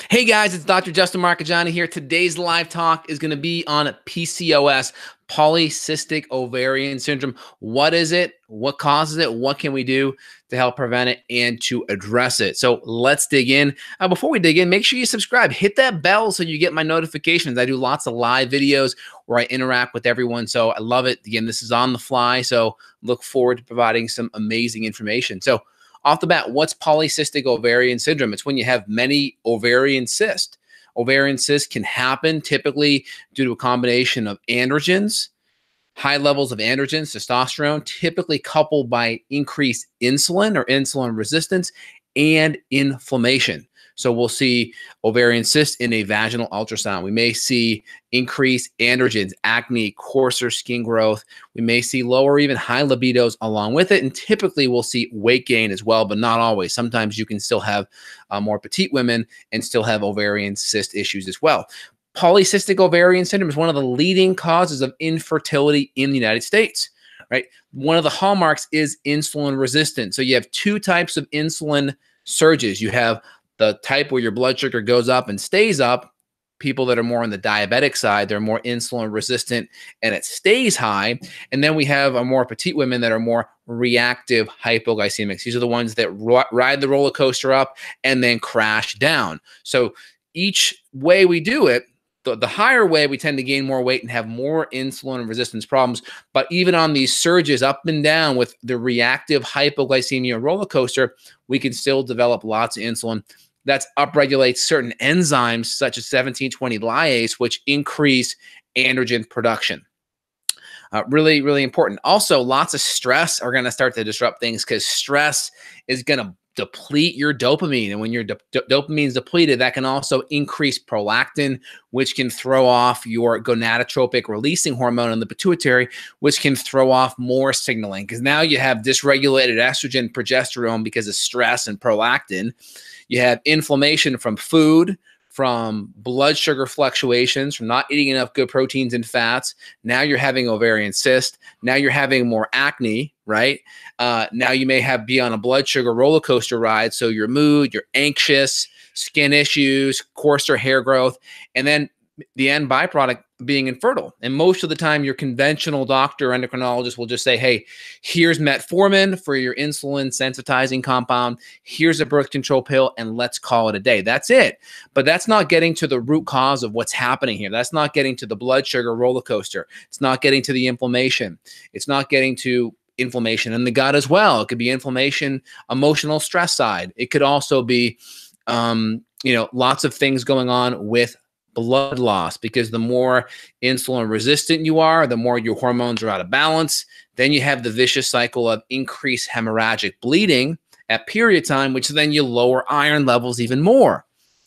Hey guys, it's Dr. Justin Marchegiani here. Today's live talk is going to be on PCOS, Polycystic Ovarian Syndrome. What is it? What causes it? What can we do to help prevent it and to address it? So let's dig in. Before we dig in, make sure you subscribe. Hit that bell so you get my notifications. I do lots of live videos where I interact with everyone. So I love it. Again, this is on the fly. So look forward to providing some amazing information. So off the bat, what's polycystic ovarian syndrome? It's when you have many ovarian cysts. Ovarian cysts can happen typically due to a combination of androgens, high levels of androgens, testosterone, typically coupled by increased insulin or insulin resistance and inflammation. So we'll see ovarian cysts in a vaginal ultrasound. We may see increased androgens, acne, coarser skin growth. We may see low or even high libidos along with it. And typically we'll see weight gain as well, but not always. Sometimes you can still have more petite women and still have ovarian cyst issues as well. Polycystic ovarian syndrome is one of the leading causes of infertility in the United States, right? One of the hallmarks is insulin resistance. So you have two types of insulin surges. You have the type where your blood sugar goes up and stays up. People that are more on the diabetic side, they're more insulin resistant and it stays high. And then we have a more petite women that are more reactive hypoglycemics. These are the ones that ride the roller coaster up and then crash down. So each way we do it, the higher way, we tend to gain more weight and have more insulin resistance problems. But even on these surges up and down with the reactive hypoglycemia roller coaster, we can still develop lots of insulin. That upregulates certain enzymes such as 1720 lyase, which increase androgen production. Really, really important. Also, lots of stress are going to start to disrupt things because stress is going to deplete your dopamine. And when your dopamine is depleted, that can also increase prolactin, which can throw off your gonadotropic releasing hormone in the pituitary, which can throw off more signaling because now you have dysregulated estrogen, progesterone because of stress and prolactin. You have inflammation from food, from blood sugar fluctuations, from not eating enough good proteins and fats. Now you're having ovarian cyst. Now you're having more acne, right? Now you may be on a blood sugar roller coaster ride. So your mood, you're anxious, skin issues, coarser hair growth, and then the end byproduct being infertile. And most of the time, your conventional doctor or endocrinologist will just say, hey, here's metformin for your insulin sensitizing compound. Here's a birth control pill, and let's call it a day. That's it. But that's not getting to the root cause of what's happening here. That's not getting to the blood sugar roller coaster. It's not getting to the inflammation. It's not getting to inflammation in the gut as well. It could be inflammation, emotional stress side. It could also be, lots of things going on with blood loss, because the more insulin resistant you are, the more your hormones are out of balance. Then you have the vicious cycle of increased hemorrhagic bleeding at period time, which then you lower iron levels even more.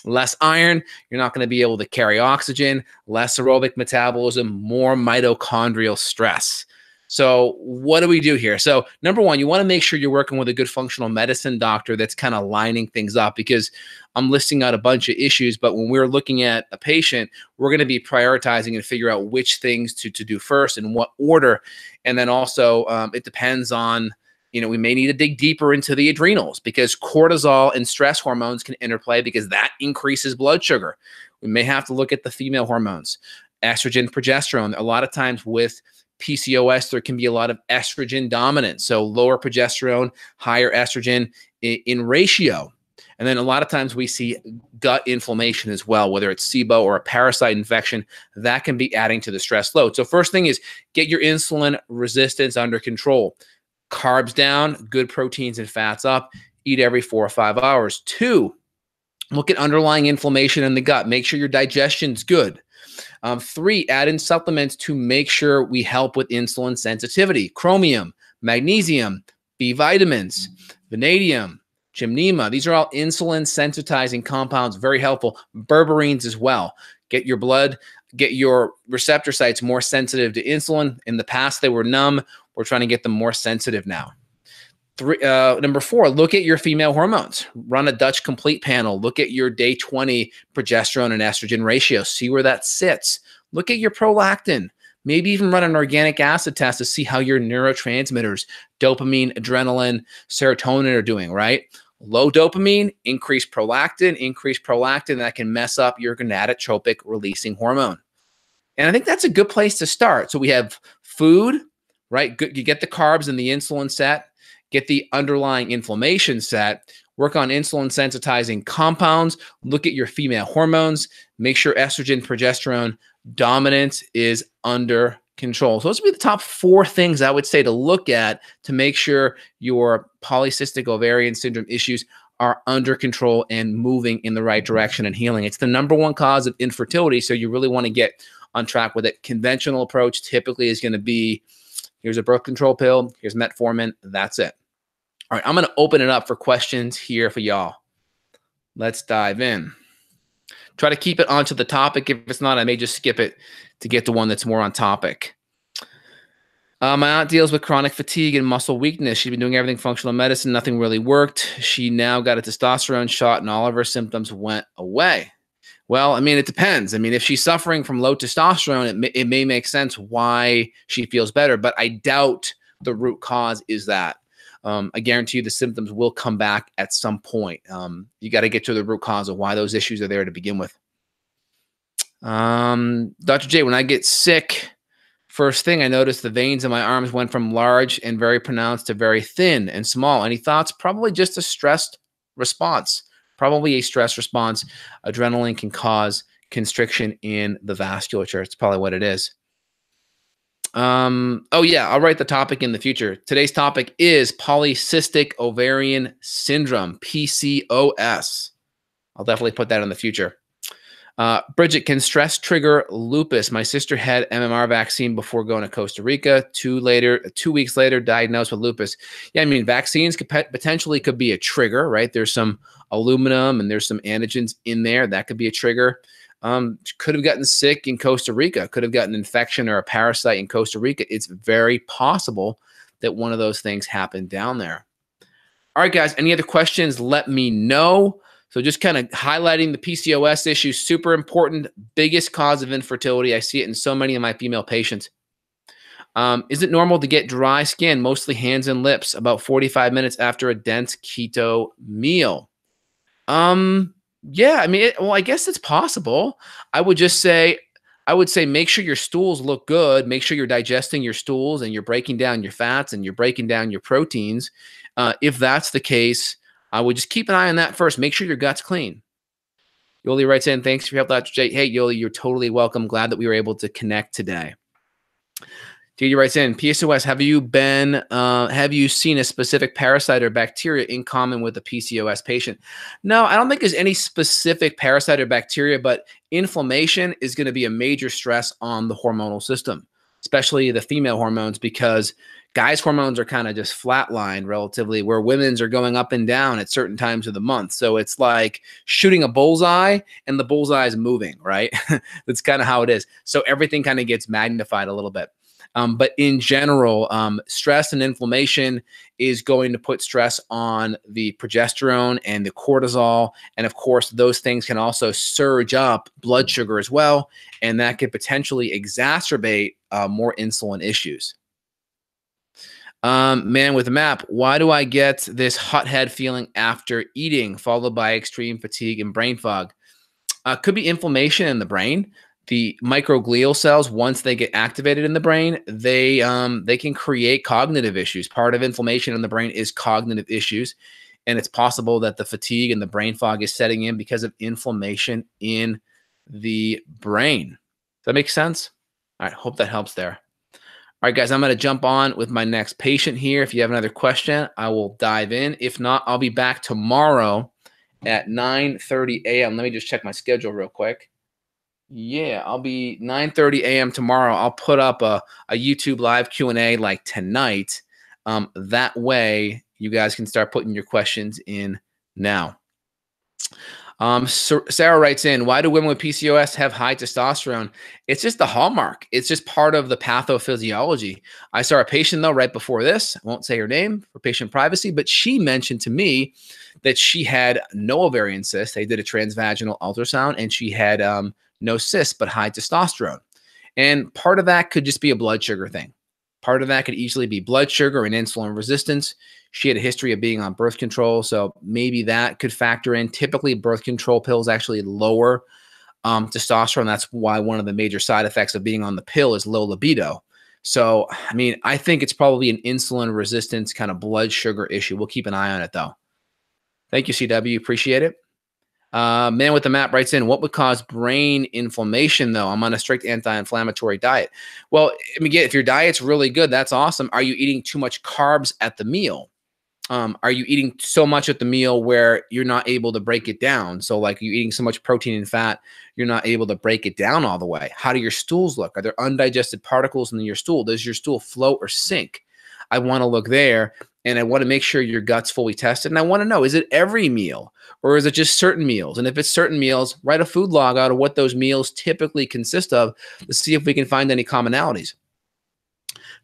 Less iron, you're not going to be able to carry oxygen, less aerobic metabolism, more mitochondrial stress. So what do we do here? So number one, you want to make sure you're working with a good functional medicine doctor that's kind of lining things up, because I'm listing out a bunch of issues, but when we're looking at a patient, we're going to be prioritizing and figure out which things to do first and what order. And then also it depends on, we may need to dig deeper into the adrenals, because cortisol and stress hormones can interplay because that increases blood sugar. We may have to look at the female hormones, estrogen, progesterone. A lot of times with PCOS, there can be a lot of estrogen dominance. So lower progesterone, higher estrogen in ratio. And then a lot of times we see gut inflammation as well, whether it's SIBO or a parasite infection, that can be adding to the stress load. So first thing is get your insulin resistance under control. Carbs down, good proteins and fats up, eat every 4 or 5 hours. 2, look at underlying inflammation in the gut. Make sure your digestion's good. 3, add in supplements to make sure we help with insulin sensitivity. Chromium, magnesium, B vitamins, vanadium, gymnema. These are all insulin sensitizing compounds, very helpful. Berberines as well. Get your blood, get your receptor sites more sensitive to insulin. In the past, they were numb. We're trying to get them more sensitive now. Number 4, look at your female hormones. Run a Dutch complete panel. Look at your day 20 progesterone and estrogen ratio. See where that sits. Look at your prolactin. Maybe even run an organic acid test to see how your neurotransmitters, dopamine, adrenaline, serotonin are doing, right? Low dopamine, increased prolactin, that can mess up your gonadotrophic releasing hormone. And I think that's a good place to start. So we have food, right? Good, you get the carbs and the insulin set, get the underlying inflammation set, work on insulin sensitizing compounds, look at your female hormones, make sure estrogen, progesterone dominance is under control. So those would be the top 4 things I would say to look at to make sure your polycystic ovarian syndrome issues are under control and moving in the right direction and healing. It's the #1 cause of infertility, so you really want to get on track with it. Conventional approach typically is going to be, here's a birth control pill, here's metformin, that's it. All right, I'm going to open it up for questions here for y'all. Let's dive in. Try to keep it onto the topic. If it's not, I may just skip it to get to one that's more on topic. My aunt deals with chronic fatigue and muscle weakness. She's been doing everything functional medicine. Nothing really worked. She now got a testosterone shot and all of her symptoms went away. Well, I mean, it depends. I mean, if she's suffering from low testosterone, it may make sense why she feels better, but I doubt the root cause is that. I guarantee you the symptoms will come back at some point. You got to get to the root cause of why those issues are there to begin with. Dr. J, when I get sick, first thing I noticed the veins in my arms went from large and very pronounced to very thin and small. Any thoughts? Probably just a stressed response. Probably a stress response. Adrenaline can cause constriction in the vasculature. It's probably what it is. Oh yeah, I'll write the topic in the future. Today's topic is Polycystic Ovarian Syndrome, PCOS. I'll definitely put that in the future. Bridget, can stress trigger lupus? My sister had MMR vaccine before going to Costa Rica. 2 weeks later, diagnosed with lupus. Yeah, I mean, vaccines potentially could be a trigger, right? There's some aluminum and there's some antigens in there. That could be a trigger. Could have gotten sick in Costa Rica, could have gotten an infection or a parasite in Costa Rica. It's very possible that one of those things happened down there. All right, guys, any other questions? Let me know. So just kind of highlighting the PCOS issue, super important, biggest cause of infertility. I see it in so many of my female patients. Is it normal to get dry skin, mostly hands and lips, about 45 minutes after a dense keto meal? Yeah, I mean, well, I guess it's possible. I would say make sure your stools look good. Make sure you're digesting your stools and you're breaking down your fats and you're breaking down your proteins. If that's the case, I would just keep an eye on that first. Make sure your gut's clean. Yoli writes in, thanks for your help, Dr. J. Hey, Yoli, you're totally welcome. Glad that we were able to connect today. Judy writes in, PCOS, have you seen a specific parasite or bacteria in common with a PCOS patient? No, I don't think there's any specific parasite or bacteria, but inflammation is going to be a major stress on the hormonal system, especially the female hormones, because guys' hormones are kind of just flatlined relatively, where women's are going up and down at certain times of the month. So it's like shooting a bullseye and the bullseye is moving, right? That's kind of how it is. So everything kind of gets magnified a little bit. But in general, stress and inflammation is going to put stress on the progesterone and the cortisol. And of course, those things can also surge up blood sugar as well. And that could potentially exacerbate more insulin issues. Man with a map, why do I get this hot head feeling after eating, followed by extreme fatigue and brain fog? Could be inflammation in the brain. The microglial cells, once they get activated in the brain, they can create cognitive issues. Part of inflammation in the brain is cognitive issues. And it's possible that the fatigue and the brain fog is setting in because of inflammation in the brain. Does that make sense? All right, hope that helps there. All right, guys, I'm going to jump on with my next patient here. If you have another question, I will dive in. If not, I'll be back tomorrow at 9:30 a.m. Let me just check my schedule real quick. Yeah, I'll be 9:30 a.m. tomorrow. I'll put up a YouTube live Q&A like tonight. That way, you guys can start putting your questions in now. Sarah writes in, why do women with PCOS have high testosterone? It's just the hallmark. It's just part of the pathophysiology. I saw a patient, though, right before this. I won't say her name for patient privacy, but she mentioned to me that she had no ovarian cysts. They did a transvaginal ultrasound, and she had no cysts, but high testosterone. And part of that could just be a blood sugar thing. Part of that could easily be blood sugar and insulin resistance. She had a history of being on birth control, so maybe that could factor in. Typically, birth control pills actually lower testosterone. That's why one of the major side effects of being on the pill is low libido. So, I mean, I think it's probably an insulin resistance kind of blood sugar issue. We'll keep an eye on it, though. Thank you, CW. Appreciate it. Man with the map writes in, what would cause brain inflammation, though? I'm on a strict anti-inflammatory diet. Well, I mean, if your diet's really good, that's awesome. Are you eating too much carbs at the meal? Are you eating so much at the meal where you're not able to break it down? So like you're eating so much protein and fat, you're not able to break it down all the way. How do your stools look? Are there undigested particles in your stool? Does your stool float or sink? I want to look there, and I want to make sure your gut's fully tested. And I want to know, is it every meal or is it just certain meals? And if it's certain meals, write a food log out of what those meals typically consist of to see if we can find any commonalities.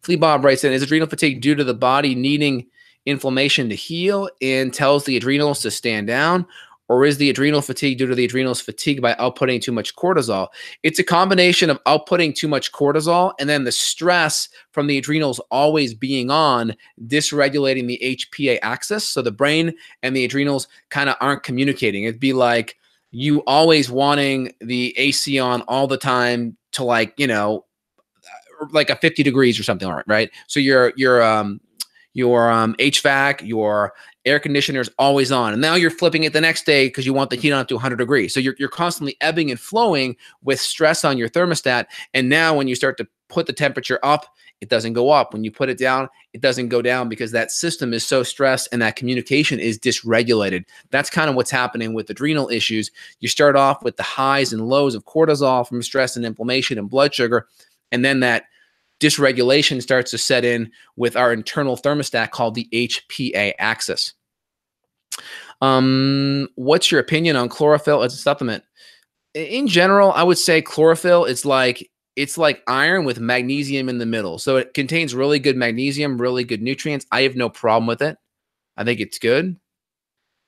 Flea Bob writes in, is adrenal fatigue due to the body needing inflammation to heal and tells the adrenals to stand down? Or is the adrenal fatigue due to the adrenals fatigue by outputting too much cortisol? It's a combination of outputting too much cortisol and then the stress from the adrenals always being on, dysregulating the HPA axis. So the brain and the adrenals kind of aren't communicating. It'd be like you always wanting the AC on all the time to like, you know, like a 50 degrees or something, right? So your HVAC, your air conditioner is always on. And now you're flipping it the next day because you want the heat on to 100 degrees. So you're constantly ebbing and flowing with stress on your thermostat. And now when you start to put the temperature up, it doesn't go up. When you put it down, it doesn't go down because that system is so stressed and that communication is dysregulated. That's kind of what's happening with adrenal issues. You start off with the highs and lows of cortisol from stress and inflammation and blood sugar. And then that dysregulation starts to set in with our internal thermostat called the HPA axis. What's your opinion on chlorophyll as a supplement? In general, I would say chlorophyll is it's like iron with magnesium in the middle. So it contains really good magnesium, really good nutrients. I have no problem with it. I think it's good.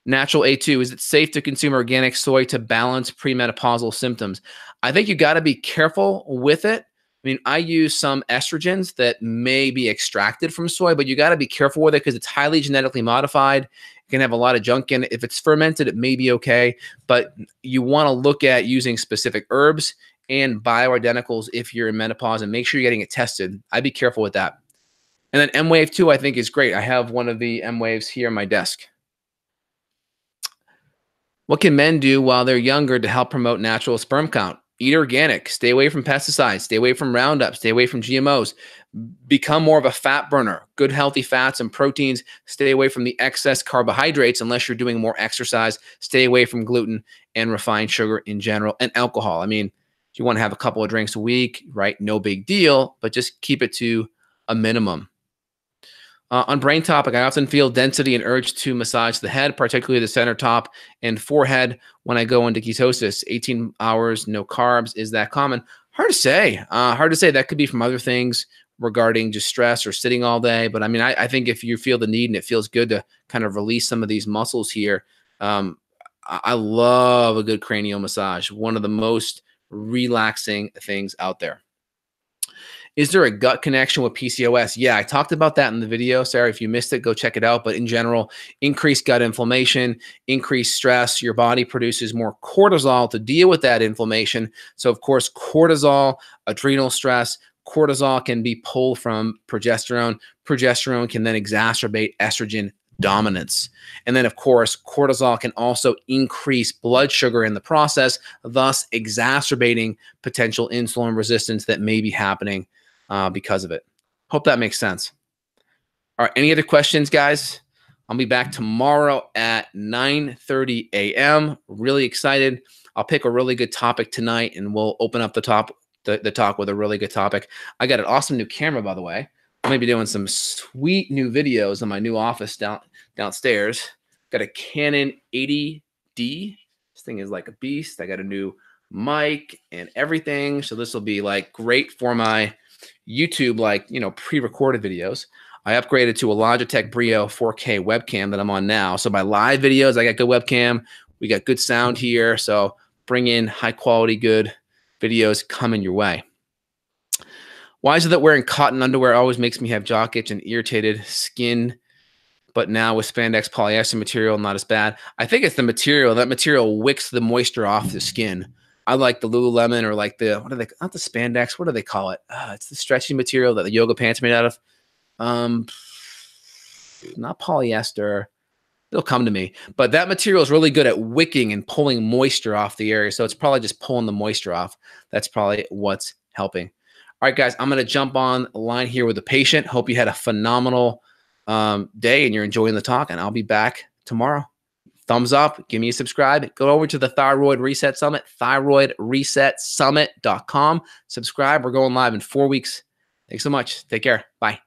Natural A2, is it safe to consume organic soy to balance premenopausal symptoms? I think you got to be careful with it. I mean, I use some estrogens that may be extracted from soy, but you got to be careful with it because it's highly genetically modified. It can have a lot of junk in it. If it's fermented, it may be okay, but you want to look at using specific herbs and bioidenticals if you're in menopause and make sure you're getting it tested. I'd be careful with that. And then M-Wave 2, I think is great. I have one of the M-Waves here on my desk. What can men do while they're younger to help promote natural sperm count? Eat organic, stay away from pesticides, stay away from Roundup, stay away from GMOs, become more of a fat burner, good healthy fats and proteins, stay away from the excess carbohydrates unless you're doing more exercise, stay away from gluten and refined sugar in general, and alcohol. I mean, if you want to have a couple of drinks a week, right, no big deal, but just keep it to a minimum. On brain topic, I often feel density and urge to massage the head, particularly the center top and forehead when I go into ketosis. 18 hours, no carbs. Is that common? Hard to say. Hard to say. That could be from other things regarding just stress or sitting all day. But I mean, I think if you feel the need and it feels good to kind of release some of these muscles here, I love a good cranial massage. One of the most relaxing things out there. Is there a gut connection with PCOS? Yeah, I talked about that in the video. Sarah, if you missed it, go check it out. But in general, increased gut inflammation, increased stress, your body produces more cortisol to deal with that inflammation. So of course, cortisol, adrenal stress, cortisol can be pulled from progesterone. Progesterone can then exacerbate estrogen dominance. And then of course, cortisol can also increase blood sugar in the process, thus exacerbating potential insulin resistance that may be happening because of it. Hope that makes sense. All right, any other questions, guys? I'll be back tomorrow at 9:30 a.m. Really excited. I'll pick a really good topic tonight, and we'll open up the talk with a really good topic. I got an awesome new camera, by the way. I'm going to be doing some sweet new videos in my new office downstairs. Got a Canon 80D. This thing is like a beast. I got a new mic and everything. So this will be like great for my YouTube, like, you know, pre-recorded videos. I upgraded to a Logitech Brio 4K webcam that I'm on now. So my live videos, I got good webcam. We got good sound here. So bring in high quality, good videos coming your way. Why is it that wearing cotton underwear always makes me have jock itch and irritated skin, but now with spandex polyester material, not as bad? I think it's the material. That material wicks the moisture off the skin. I like the Lululemon or like the, what are they, not the spandex, what do they call it? It's the stretchy material that the yoga pants are made out of. Not polyester. It'll come to me. But that material is really good at wicking and pulling moisture off the area. So it's probably just pulling the moisture off. That's probably what's helping. All right, guys, I'm going to jump on the line here with a patient. Hope you had a phenomenal day and you're enjoying the talk, and I'll be back tomorrow. Thumbs up, give me a subscribe. Go over to the Thyroid Reset Summit, thyroidresetsummit.com. Subscribe. We're going live in 4 weeks. Thanks so much. Take care. Bye.